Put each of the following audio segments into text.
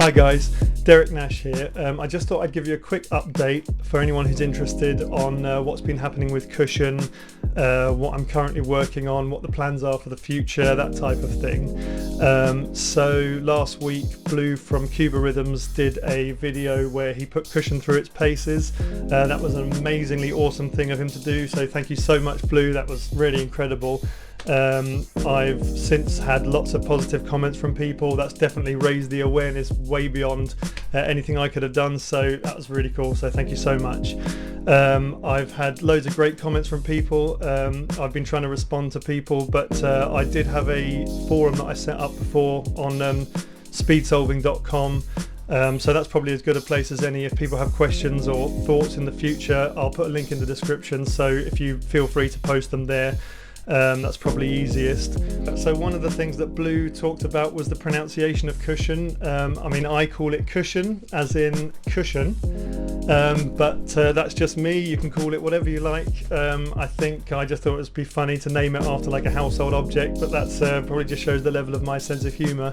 Hi guys, Derek Nash here. I just thought I'd give you a quick update for anyone who's interested on what's been happening with CuSHan, what I'm currently working on, what the plans are for the future, that type of thing. So last week Blue from Cuba Rhythms did a video where he put CuSHan through its paces. That was an amazingly awesome thing of him to do, so thank you so much Blue, that was really incredible. I've since had lots of positive comments from people. That's definitely raised the awareness way beyond anything I could have done, so that was really cool, so thank you so much. I've had loads of great comments from people. I've been trying to respond to people, but I did have a forum that I set up before on speedsolving.com. So that's probably as good a place as any if people have questions or thoughts in the future. I'll put a link in the description, so if you feel free to post them there. That's probably easiest. So one of the things that Blue talked about was the pronunciation of CuSHan. I mean, I call it CuSHan as in cushion, but that's just me. You can call it whatever you like. I think I just thought it would be funny to name it after like a household object, but that's probably just shows the level of my sense of humour.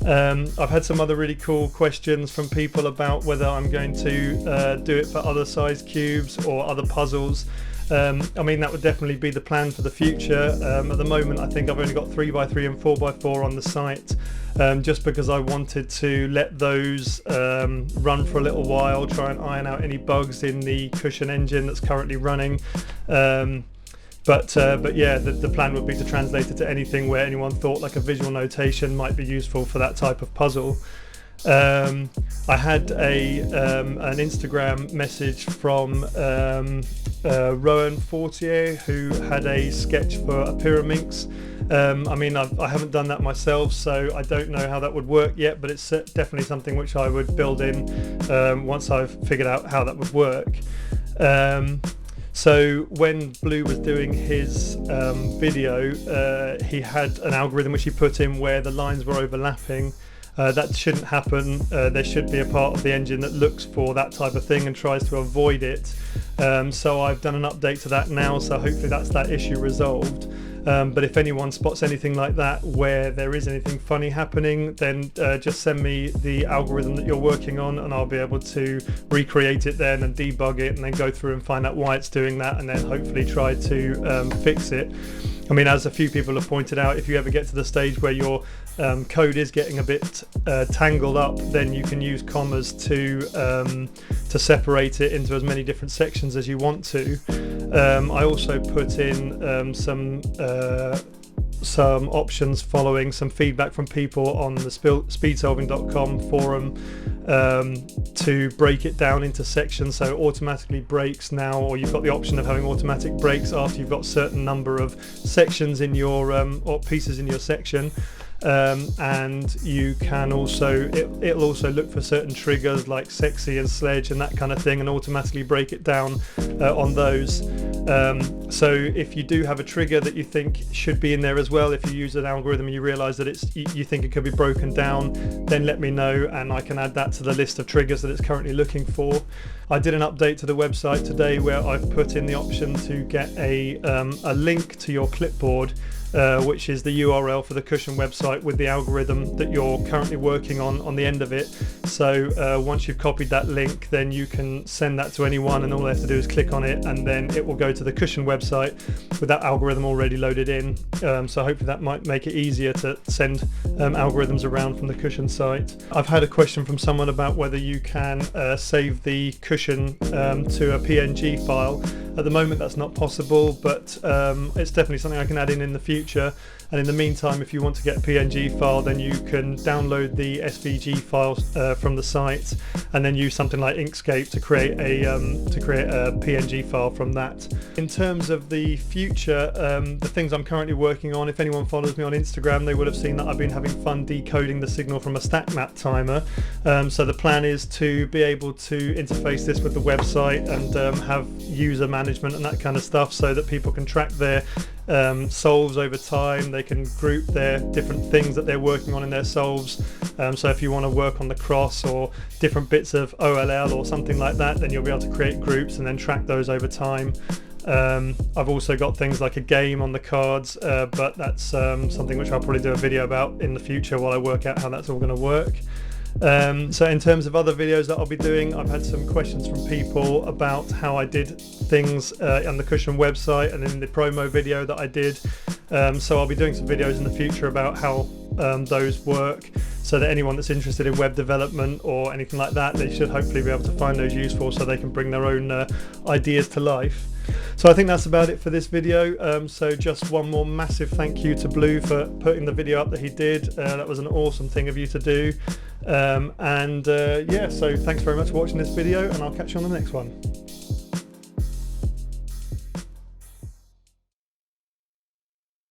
I've had some other really cool questions from people about whether I'm going to do it for other size cubes or other puzzles. I mean, that would definitely be the plan for the future. At the moment I think I've only got 3x3 and 4x4 on the site, just because I wanted to let those run for a little while, try and iron out any bugs in the CuSHan engine that's currently running. But yeah, the plan would be to translate it to anything where anyone thought like a visual notation might be useful for that type of puzzle. I had an Instagram message from Rowan Fortier, who had a sketch for a Pyraminx. I mean, I haven't done that myself, so I don't know how that would work yet, but it's definitely something which I would build in once I've figured out how that would work. So when Blue was doing his video, he had an algorithm which he put in where the lines were overlapping. That shouldn't happen. There should be a part of the engine that looks for that type of thing and tries to avoid it. So I've done an update to that now, so hopefully that's that issue resolved. But if anyone spots anything like that where there is anything funny happening, then just send me the algorithm that you're working on and I'll be able to recreate it then and debug it and then go through and find out why it's doing that and then hopefully try to fix it. I mean, as a few people have pointed out, if you ever get to the stage where your code is getting a bit tangled up, then you can use commas to separate it into as many different sections as you want to. I also put in some options following some feedback from people on the speedsolving.com forum to break it down into sections, so it automatically breaks now, or you've got the option of having automatic breaks after you've got a certain number of sections in your or pieces in your section. And you can also it'll also look for certain triggers like sexy and sledge and that kind of thing and automatically break it down on those. So if you do have a trigger that you think should be in there as well, if you use an algorithm and you realize that you think it could be broken down, then let me know and I can add that to the list of triggers that it's currently looking for. I did an update to the website today where I've put in the option to get a link to your clipboard, which is the URL for the CuSHan website with the algorithm that you're currently working on the end of it. So once you've copied that link, then you can send that to anyone and all they have to do is click on it and then it will go to the CuSHan website with that algorithm already loaded in. So hopefully that might make it easier to send algorithms around from the CuSHan site. I've had a question from someone about whether you can save the CuSHan to a PNG file. At the moment that's not possible, but it's definitely something I can add in the future. And in the meantime, if you want to get a PNG file, then you can download the SVG files from the site and then use something like Inkscape to create a PNG file from that. In terms of the future, the things I'm currently working on, if anyone follows me on Instagram, they would have seen that I've been having fun decoding the signal from a stack map timer. So the plan is to be able to interface this with the website and have user management and that kind of stuff so that people can track their solves over time. They can group their different things that they're working on in their solves. So if you want to work on the cross or different bits of OLL or something like that, then you'll be able to create groups and then track those over time. I've also got things like a game on the cards, but that's something which I'll probably do a video about in the future while I work out how that's all going to work. So in terms of other videos that I'll be doing, I've had some questions from people about how I did things on the CuSHan website and in the promo video that I did. So I'll be doing some videos in the future about how those work, so that anyone that's interested in web development or anything like that, they should hopefully be able to find those useful so they can bring their own ideas to life. So I think that's about it for this video. So just one more massive thank you to Blue for putting the video up that he did. That was an awesome thing of you to do. Yeah, so thanks very much for watching this video, and I'll catch you on the next one.